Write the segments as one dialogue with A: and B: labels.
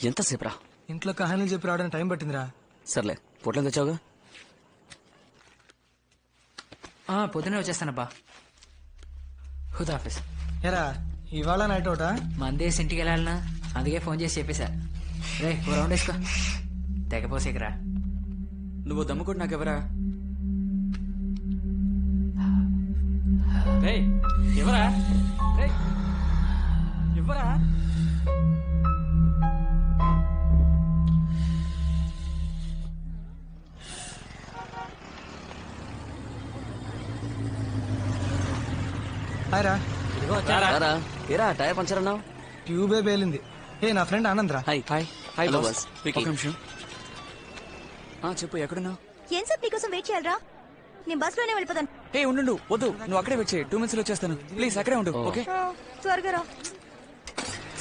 A: ఎంతసేపు రా?
B: ఇంట్లో కహానీలు చెప్పి రావడానికి టైం పట్టిందిరా.
A: సర్లే, పొట్లం తెచ్చావుగా?
C: పొద్దునే వచ్చేస్తానబ్బా. హుదాఫీస్.
B: ఏరా ఇవాళ నైట్ అవుటా?
C: మందేసి ఇంటికి వెళ్ళాలనా, అందుకే ఫోన్ చేసి చెప్పేశా. రే ఓ రౌండ్ వేసుకో, తెగపోసేకరా.
A: నువ్వు దమ్ముకుంటు నాకెవరా? ఎవరా? ఎవరా?
B: హాయ్ రా.
A: ఏరా టైర్ పంచర్ అన్నావు?
B: ట్యూబే పేలింది. ఏ నా ఫ్రెండ్ ఆనంద్ రా.
A: Hi hi hi
D: Hello,
A: boss.
D: Vicky.
A: ఒక నిమిషం. చెప్పు, ఎక్కడున్నావు?
E: ఏం సార్ నీకోసం వెయిట్ చేయాలరా? నేను బస్ లోనే వెళ్ళిపోతాను.
A: ఏ ఉండు, వద్దు, నువ్వు అక్కడే వెయిట్ చేయి. 2 minutes లో వచ్చేస్తాను. ప్లీజ్ అక్కడే ఉండు. ఓకే
E: త్వరగా రా.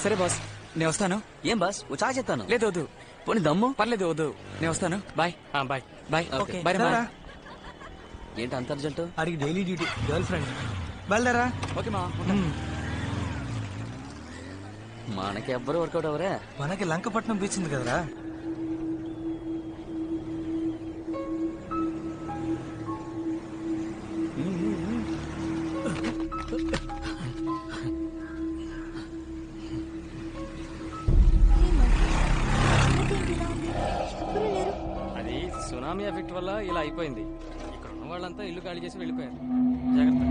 A: సరే బాస్, నేను వస్తాను.
D: ఏం బాస్ ఓ చాయ్ చెప్తాను.
A: లేదు వద్దు,
D: పోనీ దమ్ము.
A: పర్లేదు వద్దు, నేను వస్తాను. Bye
D: bye.
A: Bye.
D: Okay.
A: Bye
B: రా.
A: రా.
D: ఏంటి అంత అర్జెంటు?
B: అడిగి డైలీ డ్యూటీ గర్ల్ ఫ్రెండ్. బయలుదేరా.
A: ఓకే మా.
D: మనకి ఎవ్వరు వర్కౌట్ అవరే.
B: మనకి లంకపట్నం బీచ్ ఉంది కదరా.
F: అది సునామీ ఎఫెక్ట్ వల్ల ఇలా అయిపోయింది. ఇక్కడ ఉన్న వాళ్ళంతా ఇల్లు ఖాళీ చేసి వెళ్ళిపోయారు. జాగ్రత్త.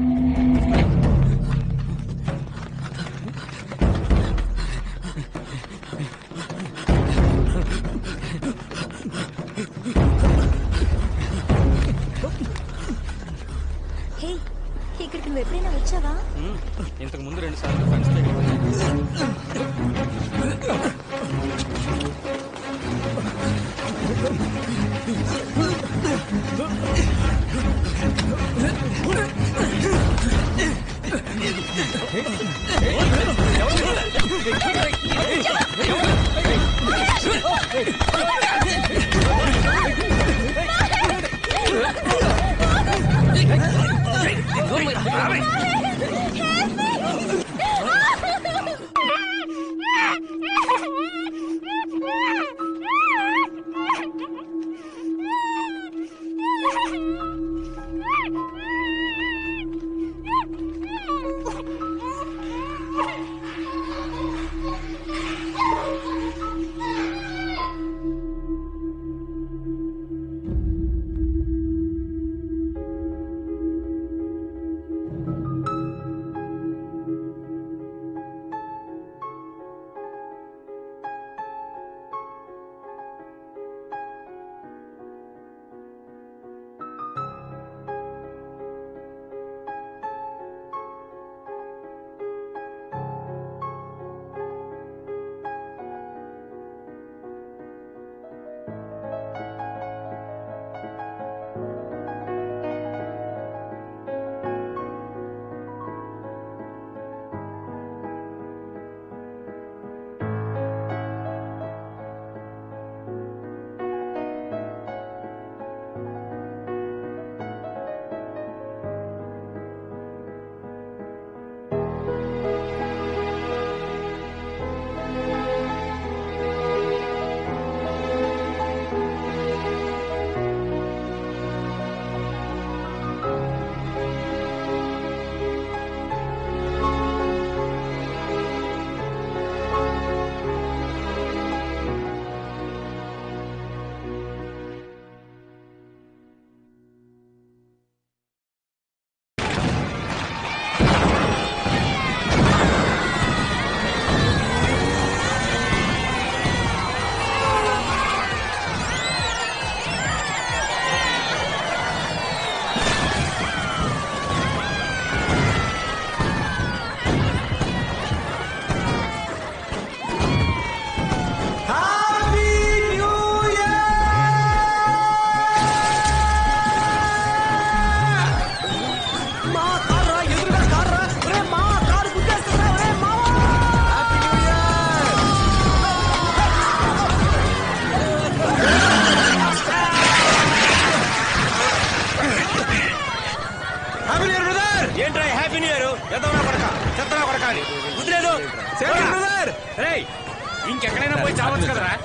E: హే, ఇక్కడికి నువ్వు ఎప్పుడైనా వచ్చావా?
F: ఇంతకు ముందు 2 సార్లు ఫ్రెండ్స్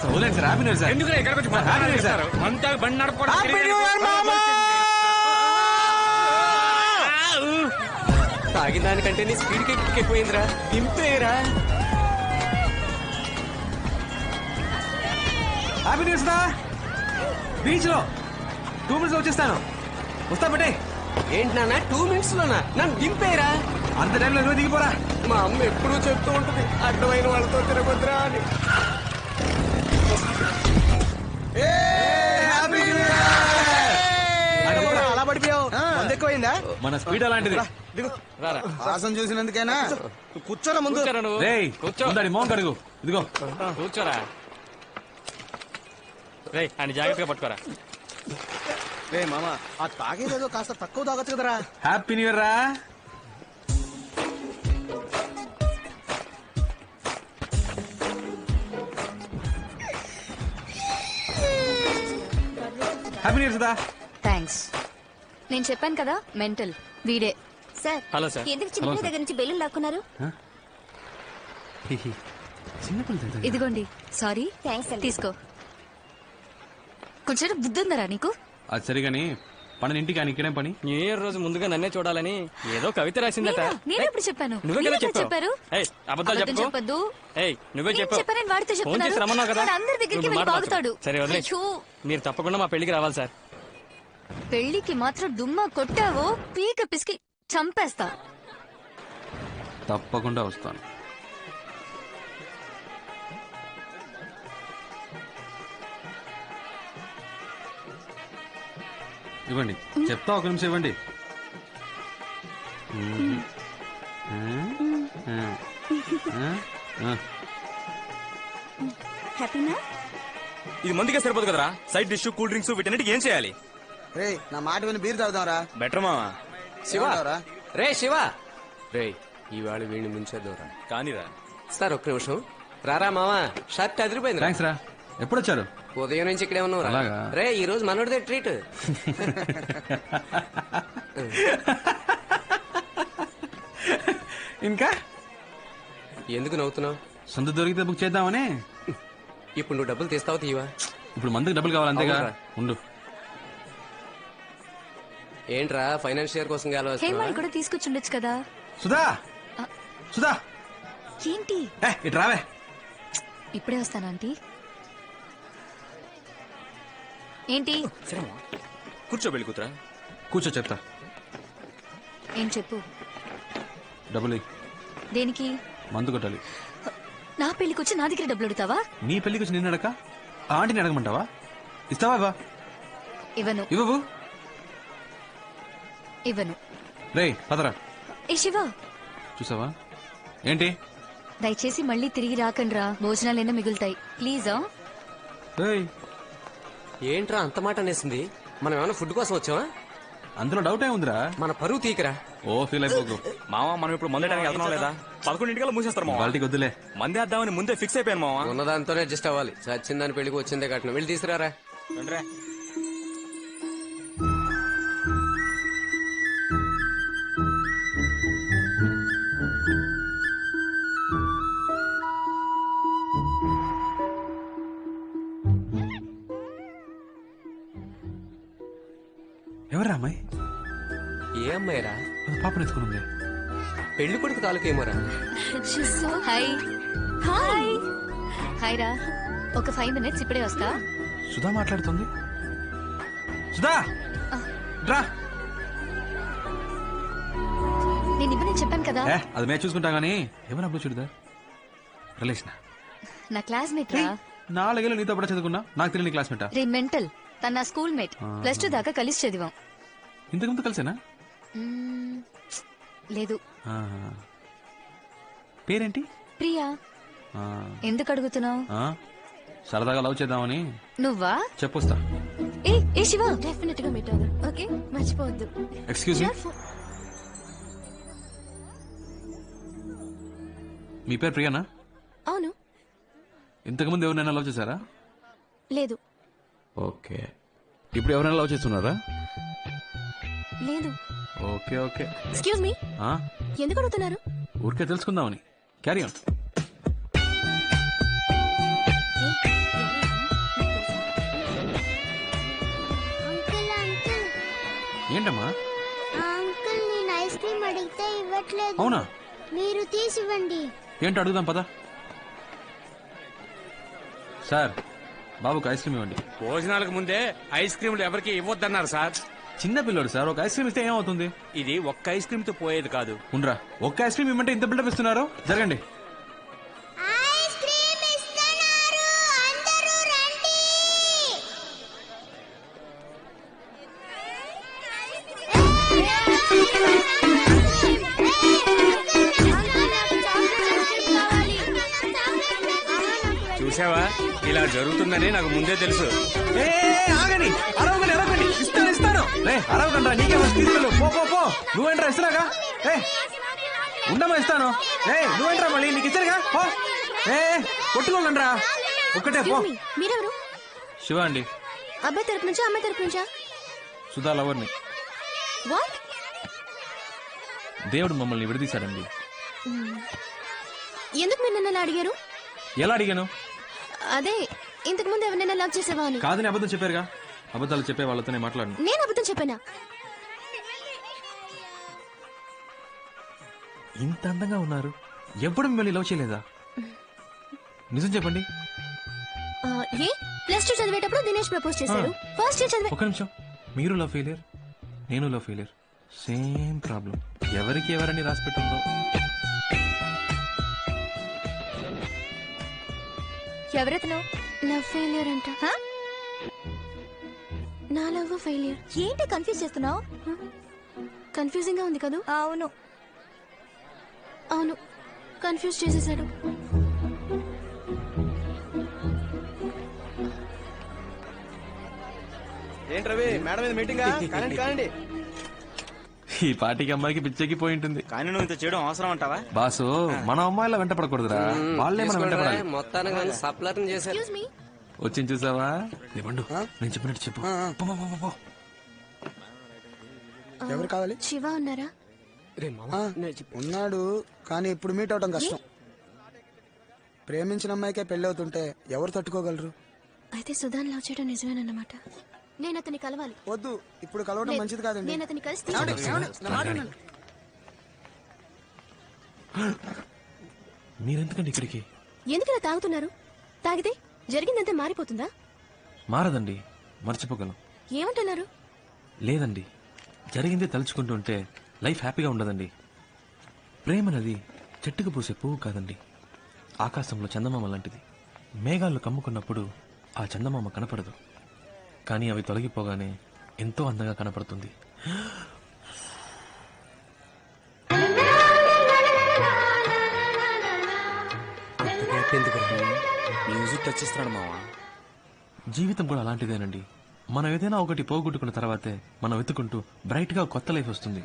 G: వదిలేండి sir happy new year sir.
F: ఎందుకు ఎక్కడికి వచ్చి
G: Happy New Year, sir.
F: అంతా బండి నడపడం తాగిన దానికంటే నీ స్పీడ్ ఎక్కువైందిరా దింపేరా.
G: హ్యాపీ న్యూ ఇయర్ దా బీచ్ లో 2 minutes లో వచ్చేస్తాను. వస్తా పెట్టే.
F: ఏంటి నాన్న 2 minutes లోనా నన్ను దింపేరా.
G: అంత టైంలో నువ్వు దిగిపోరా.
F: మా అమ్మ ఎప్పుడూ చెప్తూ ఉంటుంది అడ్డమైన వాళ్ళతో తిరగొద్దురా అని.
B: అలా పడిపోయావు ఎక్కువైందా?
G: మన స్పీడ్ అలాంటిది.
F: రారా
B: వాసన చూసినందుకేనా? కూర్చోరా ముందు.
F: కూర్చోరా నువ్వు.
G: రేయ్
F: కూర్చో.
G: ముందడి మోహన్ కడుగు. ఇదిగో
F: కూర్చోరా. రేయ్ ఆయన జాగ్రత్తగా పట్టుకోరా.
B: రే మామ ఆ తాగేదేదో కాస్త తక్కువ తాగొచ్చు కదరా.
G: హ్యాపీ న్యూ ఇయర్ రా. Happy new year Sudha.
E: Thanks. నేను చెప్పాను కదా మెంటల్ వీడే. Sir
F: hello sir.
E: ఎందుకు చిన్న దగ్గర నుంచి బెలూన్ లాక్కున్నారు?
G: చిన్నపిల్ల
E: ఇదిగోండి. సారీ. థ్యాంక్స్. తీసుకో. కొంచెం బుద్ధి ఉందరా నీకు?
G: అది సరిగాని పని ఇంటికి ఆయన ఇక్కడే పని.
F: న్యూ ఇయర్ రోజు ముందుగా నన్నే చూడాలని ఏదో కవిత రాసిందట.
E: నేను ఎప్పుడు చెప్పాను?
F: నువ్వే కదా
E: మీరెప్పుడు చెప్పారు?
F: ఏయ్, అబద్ధాలు
E: అబద్ధం
F: చెప్పుకో.
E: చెప్పొద్దు.
F: ఏయ్, నువ్వే
E: నేను
F: చెప్పు.
E: చెప్పానని వాడితో
F: ఫోన్
E: చెప్తున్నారు.
F: చేసి రమ్మన్నావు కదా.
E: వాడు అందరి దగ్గరికి
F: నువ్వు
E: వెళ్ళి
F: మాట
E: బాగుతాడు.
F: సరే వదిలే.
E: అయ్యో,
F: మీరు తప్పకుండా మా పెళ్లికి రావాలి సార్.
E: పెళ్లికి మాత్రం దుమ్మ కొట్టావో పీక పిసికి చంపేస్తా.
G: తప్పకుండా వస్తాను. ఇవ్వండి చెప్తా, ఒక నిమిషం ఇవ్వండి.
E: హ్యాపీనా?
A: ఇది మందిగా సరిపోదు కదరా. సైడ్ డిష్, కూల్ డ్రింక్స్ వీటన్నిటికి ఏం చేయాలి?
B: రే నా మాట విని బీర్ తాగుదాంరా.
A: బెటర్ మావా.
F: శివ
B: ఏమంటావురా?
F: రే శివ రే ఇవాళ వీడిని ముంచేద్దాంరా.
A: కానీరా.
F: సార్ ఒక్క నిమిషం రారా మావా. షర్ట్ అదిరిపోయింది.
G: థ్యాంక్స్ రా. ఎప్పుడు వచ్చారు?
F: ఉదయం నుంచి ఇక్కడే ఉన్నావు.
G: అలాగా?
F: రే ఈ రోజు మనోడిదే ట్రీట్.
G: ఇంకా
F: ఎందుకు నవ్వుతున్నావు?
G: సొంత దొరికితే బుక్ చేద్దామని.
F: ఇప్పుడు నువ్వు డబ్బులు తీస్తావు తీవా?
G: ఇప్పుడు మందుకు డబ్బులు కావాలి అంతేగా.
F: అవునురా.
G: ఉండు.
F: ఏంట్రా ఫైనాన్షియర్ కోసం
E: హేమాని కూడా తీసుకొచ్చుండొచ్చు కదా.
G: సుధా సుధా
E: ఏంటి
G: ఇటు రావే.
E: ఇప్పుడే వస్తాను ఆంటీ. ఏంటి?
A: కూర్చో పెళ్లి కూతురా.
G: కూర్చో చెప్తా.
E: ఏం చెప్పు.
G: డబ్బులు
E: దేనికి?
G: మందు కొట్టాలి.
E: నా పెళ్లికి వచ్చి నా దగ్గర డబ్బులు అడుగుతావా?
G: నీ పెళ్లికి వచ్చి నిన్ను అడక ఆంటీని అడగమంటావా? ఇస్తావా? ఇవ్వా?
E: ఇవ్వను.
G: ఇవ్వవు.
E: ఇవ్వను.
G: రే పదరా.
E: ఏ శివ,
G: చూసావా ఏంటి?
E: దయచేసి మళ్ళీ తిరిగి రాకండ్రా. భోజనాలైనా మిగులుతాయి ప్లీజా.
G: రేయ్
F: ఏంట్రా అంత మాట అనేసింది? మనం ఏమైనా ఫుడ్ కోసం వచ్చావా?
G: అందులో డౌట్ ఏముందిరా?
F: మన పరువు తీకరా.
G: ఓ ఫీల్ అయిపోకు.
A: మావా మనం ఇప్పుడు మందేయడానికి వెళ్తున్నాం లేదా? 11 మూసేస్తారు మావా.
G: వాళ్ళకి వద్దులే.
A: మందే వేద్దామని ముందే ఫిక్స్ అయిపోయాను మావా.
F: ఉన్నదాంతోనే అడ్జస్ట్ అవ్వాలి. చచ్చిందని పెళ్లికి వచ్చిందే కట్నం. వెళ్ళి తీసుకురారా.
A: రండిరా.
G: ఎవరా అమ్మాయి?
F: ఏ అమ్మాయిరా?
G: పాపను ఎత్తుకునుంది.
F: పెళ్లి కొడుకు తాలూకు ఏమోరా?
E: హాయ్. హాయ్. హాయ్ రా. ఒక 5 minutes ఇప్పుడే వస్తా.
G: సుధా మాట్లాడుతుంది. సుధా రా.
E: నేను ఇవ్వని చెప్పాను కదా.
G: అది మేము చూసుకుంటా గానీ ఎవరు అప్పుడు చూడదా? రిలేషన్
E: నా క్లాస్మేట్ రా.
G: 4 ఏళ్ళు నీతో కూడా చదువుకున్నా. నాకు తెలియని క్లాస్మేటా?
E: రే మెంటల్. తన నా స్కూల్ మేట్. +2 దాకా కలిసి చదివాం.
G: ఇంతకు ముందు కలిసేనా?
E: లేదు.
G: పేరేంటి?
E: ప్రియా. ఎందుకు అడుగుతున్నావు?
G: సరదాగా లవ్ చేద్దామని.
E: నువ్వా?
G: చెప్పొస్తా.
E: ఏ శివ, డెఫినెట్ గా మీట్ అవుదాం. ఓకే, మర్చిపోవద్దు.
G: ఎక్స్క్యూజ్ మీ, మీ పేరు ప్రియానా?
E: అవును.
G: ఇంతకు ముందు ఎవరినైనా లవ్ చేశారా?
E: లేదు.
G: ఓకే. ఇప్పుడు ఎవరైనా లవ్ చేస్తున్నారా?
E: లేదు.
G: Okay okay.
E: ఎక్స్క్యూజ్ మీ, ఎందుకు అడుగుతున్నారు?
G: ఊరికే తెలుసుకుందామని. Carry on. ఏంటమ్మా?
H: అంకుల్ నేను ఐస్ క్రీమ్ అడిగితే ఇవ్వట్లేదు.
G: అవునా?
H: మీరు తీసివ్వండి.
G: ఏంటో అడుగుదాం పదా. సార్, బాబుకి ఐస్ క్రీమ్ ఇవ్వండి.
F: భోజనాలకు ముందే ఐస్ క్రీములు ఎవరికి ఇవ్వద్దన్నారు సార్.
G: చిన్న పిల్లోడు సార్, ఒక ఐస్ క్రీమ్ ఇస్తే ఏమవుతుంది?
F: ఇది ఒక్క ఐస్ క్రీమ్ తో పోయేది కాదు.
G: ఉండరా, ఒక్క ఐస్ క్రీమ్ ఇవ్వమంటే ఇంత బిల్డప్ ఇస్తున్నారు. జరగండి.
H: ఐస్ క్రీమ్ ఇస్తున్నారు, అందరూ రండి.
F: చూసావా, ఇలా జరుగుతుందని నాకు ముందే తెలుసు.
G: ఏ, ఆగండి, అరవగండి, అరవగండి. ఇస్తాను. రే, అరవగండి, నీకే వచ్చి తీసుకెళ్ళు. పో పో పో. నువ్వేంట్రా ఇస్తున్నాగా? ఉండమా ఇస్తాను. ఏ, నువ్వేంట్రా మళ్ళీ నీకు ఇచ్చారుగా? పో. ఏ, కొట్టుకోగండ్రా. ఒక్కటే పో.
E: మీరెవరు?
G: శివ అండి,
E: అబ్బాయి తరపు నుంచా అమ్మాయి తరపు నుంచా?
G: సుధా లవర్ని.
E: వాట్?
G: దేవుడు మమ్మల్ని విడదీశాడండి.
E: ఎందుకు మీరు నన్ను అలా అడిగారు?
G: ఎలా అడిగాను?
E: అదే ఇంతకు ముందు ఎవరినైనా లవ్ చేసేవా అని.
G: కాదని అబద్ధం చెప్పారుగా. అబద్ధాలు చెప్పే వాళ్ళతోనే మాట్లాడను.
E: నేను అబద్ధం చెప్పానా?
G: ఇంత అందంగా ఉన్నారు, ఎప్పుడు మిమ్మల్ని లవ్ చేయలేదా? నిజం చెప్పండి.
E: ఏ +2 చదివేటప్పుడు దినేష్ ప్రపోజ్ చేశాడు. ఫస్ట్ ఇయర్ చదివే.
G: ఒక నిమిషం. మీరు లవ్ ఫెయిలియర్, నేను లవ్ ఫెయిలియర్. Same problem. ఎవరికి ఎవరని రాసి పెట్టుందో.
E: ఎవరెతను? లవ్ ఫెయిలియర్ అంట. నా లవ్ ఫెయిలియర్. ఏంటి కన్ఫ్యూజ్ చేస్తున్నావు? కన్ఫ్యూజింగ్ గా ఉంది కదా? అవును అవును, కన్ఫ్యూజ్ చేసేసాడు.
B: ఏంటి రవి, మేడం మీద మీటింగ్? కానండి కానండి.
G: ఈ పాటికి అమ్మాయికి పిచ్చెక్కి పోయి ఉంటుంది.
B: కానీ నువ్వు ఇంత చేయడం అవసరం అంటావా?
G: బాసు, మన అమ్మాయిలా వెంట పడకూడదురా, వాళ్ళే మనం వెంట పడాలి.
F: మొత్తానికి సప్లర్ చేశారు.
E: Excuse me.
G: వచ్చింది చూసావా? లేవండు, నేను చెప్పినట్టు చెప్పు. పో, పో, పో, పో.
I: ఎవరు కావాలి?
E: శివ ఉన్నారా?
I: ఉన్నాడు, కానీ ఇప్పుడు మీట్ అవటం కష్టం. ప్రేమించిన అమ్మాయికే పెళ్లి అవుతుంటే ఎవరు తట్టుకోగలరు?
E: అయితే సుధాన్ లవ్ చేయడం నిజమేనన్నమాట. నేను అతన్ని కలవాలి.
I: వద్దు, ఇప్పుడు కలవడం మంచిది కాదండి.
E: నేను అతన్ని కలిసి
G: మీరెందుకండి ఇక్కడికి?
E: ఎందుకలా తాగుతున్నారు? తాగితే జరిగిందంతా మారిపోతుందా?
G: మారదండి, మర్చిపోగలం.
E: ఏమంటున్నారు?
G: లేదండి, జరిగిందే తలుచుకుంటుంటే లైఫ్ హ్యాపీగా ఉండదండి. ప్రేమనది చెట్టుకు పూసే పువ్వు కాదండి, ఆకాశంలో చందమామ లాంటిది. మేఘాలు కమ్ముకున్నప్పుడు ఆ చందమామ కనపడదు, కానీ అవి తొలగిపోగానే ఎంతో అందంగా కనపడుతుంది.
A: మ్యూజిక్ టచ్ ఇస్తున్నాడు మావా.
G: జీవితం కూడా అలాంటిదేనండి. మనం ఏదైనా ఒకటి పోగొట్టుకున్న తర్వాతే మనం వెతుకుంటూ బ్రైట్ గా కొత్త లైఫ్ వస్తుంది.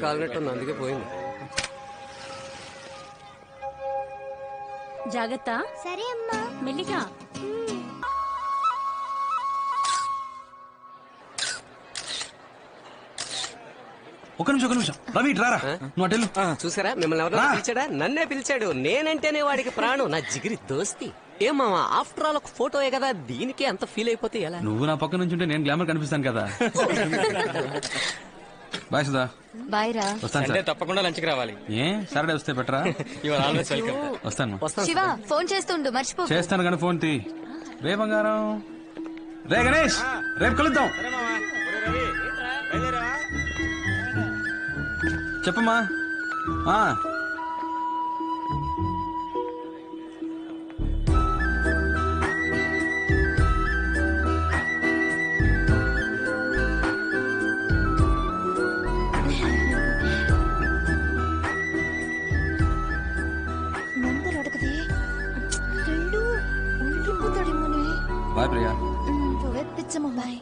F: కాలినట్టుంది, అందుకే పోయింది.
E: జాగ్రత్త.
H: సరే అమ్మా.
E: మెల్లిగా.
G: ఒక నిమిషం. రవి రారా, నువ్వు అటెళ్ళు.
F: చూసారా, మిమ్మల్ని ఎవరో పిలిచాడా? నన్నే పిలిచాడు. నేనంటేనే వాడికి ప్రాణం, నా జిగిరి దోస్తి. ఏం మామా, ఆఫ్టర్ ఆల్ ఒక ఫోటోయే కదా, దీనికి అంత ఫీల్ అయిపోతే ఎలా?
G: నువ్వు నా పక్క నుంచి ఉంటే నేను గ్లామర్ కనిపిస్తాను కదా. బాయ్ సుధా.
E: బాయ్ రా.
G: వస్తాను సార్.
F: తప్పకుండా లంచ్కి రావాలి.
G: ఏ సాటర్డే వస్తే బెటరా? వస్తాను.
E: శివ ఫోన్ చేస్తుండు, మర్చిపో.
G: చేస్తాను కానీ ఫోన్ తీ. రే బంగారం, రే గణేష్, రేపు కలుద్దాం. చెప్పమ్మా.
E: నంబర్ అడగదే, రెండు ఉండిపోతాడేమోనే.
G: బాయ్ ప్రియా.
E: పిచ్చమ్మ బాయ్.